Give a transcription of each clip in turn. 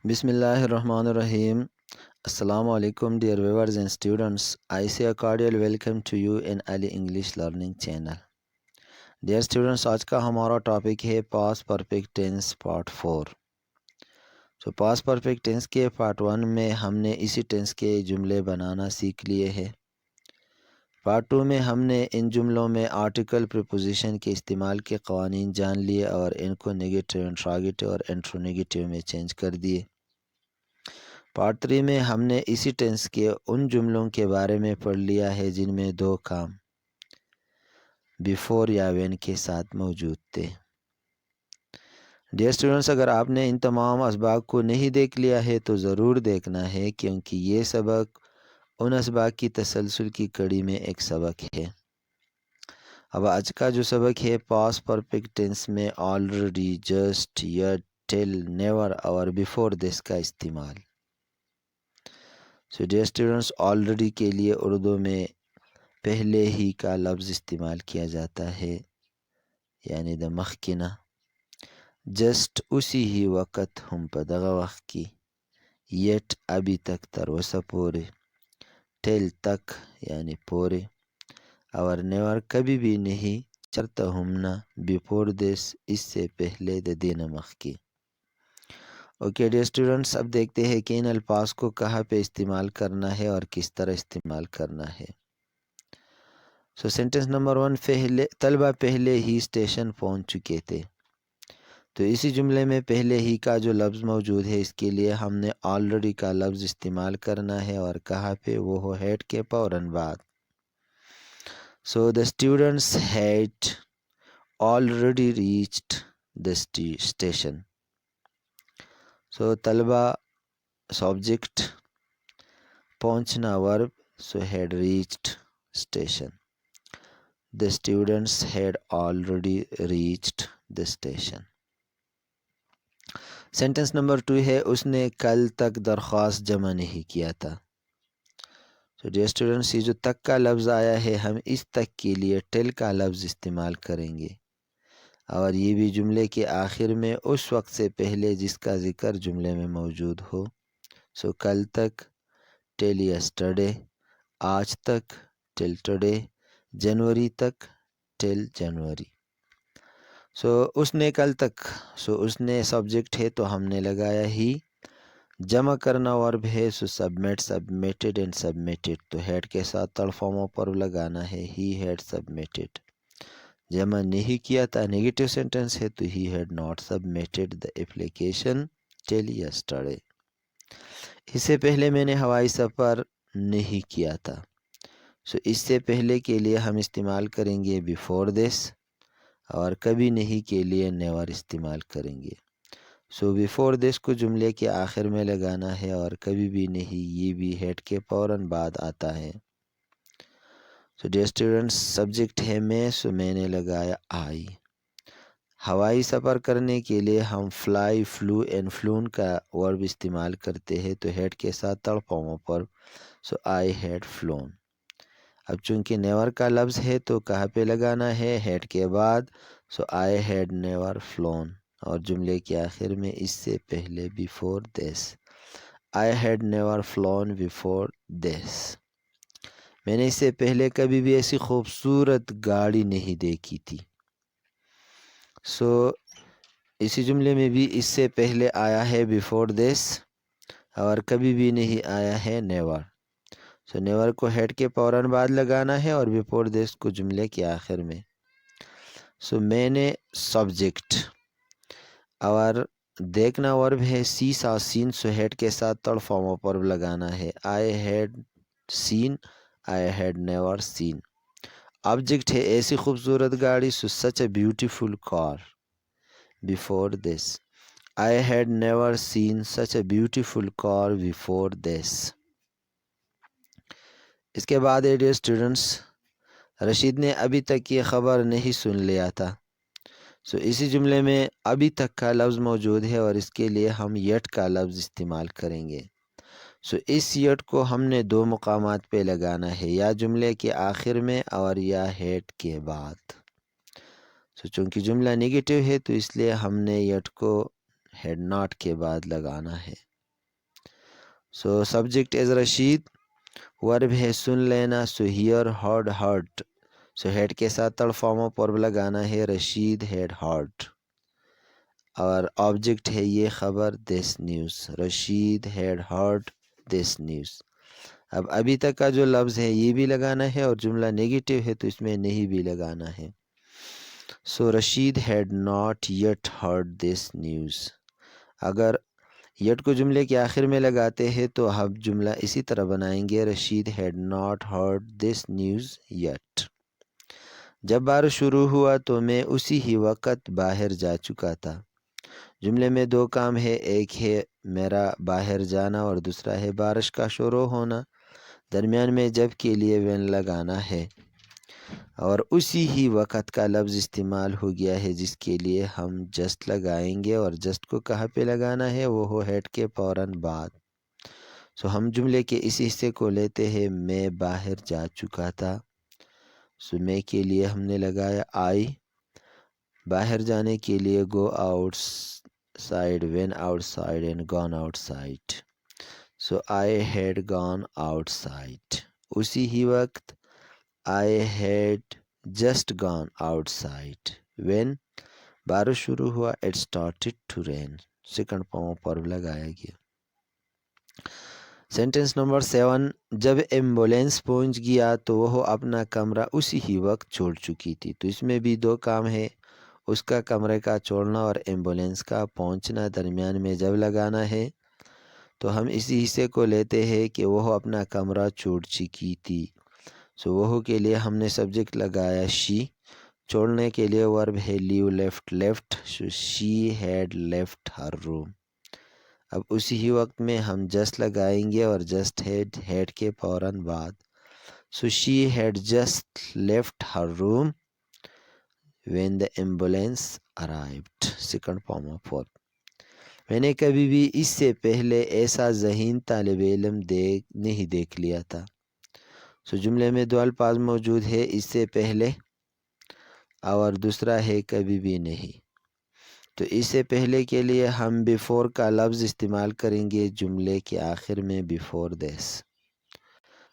Bismillah ar-Rahman ar-Rahim. Assalamu alaikum dear viewers and students. I say a cordial welcome to you in Ali English Learning Channel. Dear students, आज का हमारा topic है past perfect tense part 4. तो past perfect tense के part 1 में हमने इसी tense के जुमले बनाना सीख लिए हैं. पार्ट 2 में हमने इन जुमलों में आर्टिकल प्रीपोजिशन के इस्तेमाल के क़वानीन जान लिए और इनको नेगेटिव, इंट्रोगेटिव और इंट्रोनेगेटिव में चेंज कर दिए. पार्ट 3 में हमने इसी टेंस के उन जुमलों के बारे में पढ़ लिया है जिनमें दो काम बिफोर या व्हेन के साथ मौजूद थे. डियर स्टूडेंट्स, अगर आपने इन तमाम असबाक को नहीं देख लिया है तो ज़रूर देखना है, क्योंकि ये सबक उन असबाक की तसलसल की कड़ी में एक सबक है. अब आज का जो सबक है पास्ट परफेक्ट टेंस में already, just, yet, till, never और बिफोर दिस का इस्तेमाल. सो डियर स्टूडेंट्स, ऑलरेडी के लिए उर्दू में पहले ही का लफ्ज़ इस्तेमाल किया जाता है, यानी द मखकिना. जस्ट उसी ही वक़्त हम पदगा वक्त की. येट अभी तक तरवसा पूरे. टेल तक यानी पूरे. और नेवर कभी भी नहीं. चरता हमना बिफोर दिस इससे पहले द दिन मख की. ओके डियर स्टूडेंट्स, अब देखते हैं कि इन अल्फाज को कहाँ पे इस्तेमाल करना है और किस तरह इस्तेमाल करना है. सो सेंटेंस नंबर 1, तलबा पहले ही स्टेशन पहुंच चुके थे. तो इसी जुमले में पहले ही का जो लफ्ज़ मौजूद है, इसके लिए हमने ऑलरेडी का लफ्ज़ इस्तेमाल करना है. और कहाँ पे वो हो, हैड के फ़ौरन बाद. So the students had already reached the station. So तलबा सब्जेक्ट, पहुंचना verb, so had reached station. The students had already reached the station. Sentence number 2 है, उसने कल तक दरख्वास्त जमा नहीं किया था. तो डियर स्टूडेंट्स, ये जो तक का लफ्ज़ आया है, हम इस तक के लिए टिल का लफ्ज़ इस्तेमाल करेंगे. और ये भी जुमले के आखिर में उस वक्त से पहले जिसका ज़िक्र जुमले में मौजूद हो. सो कल तक, टिल यस्टरडे. आज तक, टिल टुडे. जनवरी तक, टिल जनवरी. सो उसने कल तक. सो उसने सब्जेक्ट है तो हमने लगाया ही. जमा करना वर्ब है, सो सबमिट, सबमिटेड एंड सबमिटेड. तो हेड के साथ थर्ड फॉर्म ऑफ वर्ब लगाना है, ही हैड सबमिटेड. जमा नहीं किया था, नेगेटिव सेंटेंस है, तो he had not submitted the application till yesterday. इससे पहले मैंने हवाई सफ़र नहीं किया था. सो इससे पहले के लिए हम इस्तेमाल करेंगे बिफोर दिस. और कभी नहीं के लिए नेवर इस्तेमाल करेंगे. सो बिफोर दिस को जुमले के आखिर में लगाना है, और कभी भी नहीं ये भी हेड के फ़ौरन बाद आता है. सो डियर स्टूडेंट्स, सब्जेक्ट है मैं, सो मैंने लगाया आई. हवाई सफ़र करने के लिए हम फ्लाई, फ्लू एंड फ्लून का वर्ब इस्तेमाल करते हैं, तो हेड के साथ third form of verb, so I had phloem. अब चूंकि नेवर का लफ्ज़ है तो कहाँ पे लगाना है, हेड के बाद. सो आई हैड नेवर फ्लोन. और जुमले के आखिर में इससे पहले before this. I had never phloem before this. मैंने इससे पहले कभी भी ऐसी खूबसूरत गाड़ी नहीं देखी थी. सो इसी जुमले में भी इससे पहले आया है बिफोर दिस, और कभी भी नहीं आया है नेवर. सो नेवर को हेड के फ़ौरन बाद लगाना है, और बिफोर दिस को जुमले के आखिर में. सो मैंने सब्जेक्ट, और देखना वर्ब है, सी सा सीन. सो हेड के साथ थर्ड फॉर्म ऑफ वर्ब लगाना है, I had seen, I had never seen. Object है, ऐसी खूबसूरत गाड़ी. So such a beautiful car. Before this, I had never seen such a beautiful car before this. इसके बाद डियर स्टूडेंट्स, रशीद ने अभी तक ये ख़बर नहीं सुन लिया था. सो इसी जुमले में अभी तक का लफ्ज़ मौजूद है, और इसके लिए हम यट का लफ्ज़ इस्तेमाल करेंगे. सो इस यट को हमने दो मुकामात पे लगाना है, या जुमले के आखिर में और या हेड के बाद. सो चूँकि जुमला नेगेटिव है तो इसलिए हमने यट को हेड नॉट के बाद लगाना है. سو سبجیکٹ از رشید، ورب ہے سن لینا، so he had heard, so had کے ساتھ تڑ فارم آف ورب لگانا ہے، رشید ہیڈ ہارٹ، اور آبجیکٹ ہے یہ خبر this news, Rashid had heard this news. اب ابھی تک کا جو لفظ ہے یہ بھی لگانا ہے، اور جملہ نیگیٹو ہے تو اس میں نہیں بھی لگانا ہے۔ So Rashid had not yet heard this news. اگر یٹ کو جملے کے آخر میں لگاتے ہیں تو ہم جملہ اسی طرح بنائیں گے، Rashid had not hard this news yet. جب بارش شروع ہوا تو میں اسی ہی وقت باہر جا چکا تھا۔ جملے میں دو کام ہے، ایک ہے میرا باہر جانا اور دوسرا ہے بارش کا شروع ہونا۔ درمیان میں جب کے لیے وین لگانا ہے، اور اسی ہی وقت کا لفظ استعمال ہو گیا ہے جس کے لیے ہم جسٹ لگائیں گے، اور جسٹ کو کہاں پہ لگانا ہے، وہ ہو ہیڈ کے فوراً بعد۔ سو ہم جملے کے اس حصے کو لیتے ہیں، میں باہر جا چکا تھا، سو میں کے لیے ہم نے لگایا آئی، باہر جانے کے لیے go outside, went outside and gone outside, so I had gone outside, اسی ہی وقت I had just gone outside, when بارش شروع ہوا، it started to rain, second form of verb لگایا گیا۔ Sentence number 7، جب ambulance پہنچ گیا تو وہ اپنا کمرہ اسی ہی وقت چھوڑ چکی تھی۔ تو اس میں بھی دو کام ہے، اس کا کمرے کا چھوڑنا اور ایمبولینس کا پہنچنا۔ درمیان میں جب لگانا ہے تو ہم اسی حصے کو لیتے ہیں کہ وہ اپنا کمرہ چھوڑ چکی تھی، سو وہ کے لیے ہم نے سبجیکٹ لگایا شی، چھوڑنے کے لیے ورب ہے leave left, left, so she had left her room. اب اسی ہی وقت میں ہم جسٹ لگائیں گے، اور جسٹ ہیڈ کے فوراً بعد، so she had just left her room when the ambulance arrived, second form of verb. میں نے کبھی بھی اس سے پہلے ایسا ذہین طالب علم نہیں دیکھ لیا تھا۔ سو جملے میں دو الفاظ موجود ہے، اس سے پہلے اور دوسرا ہے کبھی بھی نہیں۔ تو اس سے پہلے کے لیے ہم بیفور کا لفظ استعمال کریں گے جملے کے آخر میں، بیفور دس،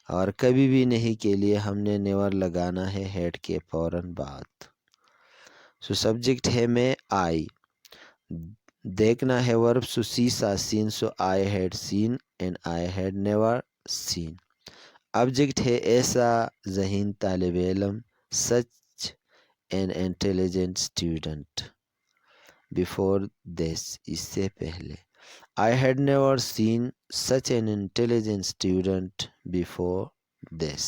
اور کبھی بھی نہیں کے لیے ہم نے نیور لگانا ہے ہیڈ کے فوراً بعد۔ سو سبجیکٹ ہے میں آئی، دیکھنا ہے ورب، so see saw seen, so I had seen and I had never seen. Object ہے ایسا ذہین طالب علم، such an intelligent student, before this اس سے پہلے، I had never seen such an intelligent student before this.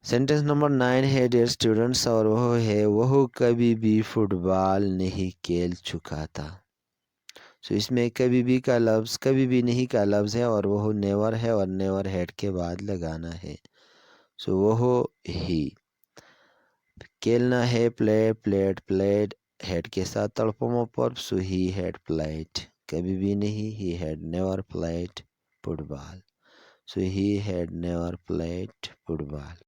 Sentence number 9 ہے dear students, اور وہ ہے وہ کبھی بھی فٹ بال نہیں کھیل چکا تھا۔ سو اس میں کبھی بھی کا لفظ، کبھی بھی نہیں کا لفظ ہے، اور وہ نیور ہے، اور نیور ہیڈ کے بعد لگانا ہے، سو وہ ہی۔ کھیلنا ہے پلے، پلیڈ، پلیڈ ہیڈ کے ساتھ تڑپوں پر، سو ہی ہیڈ پلیڈ، کبھی بھی نہیں، he had never played football, so he had never played fit ball.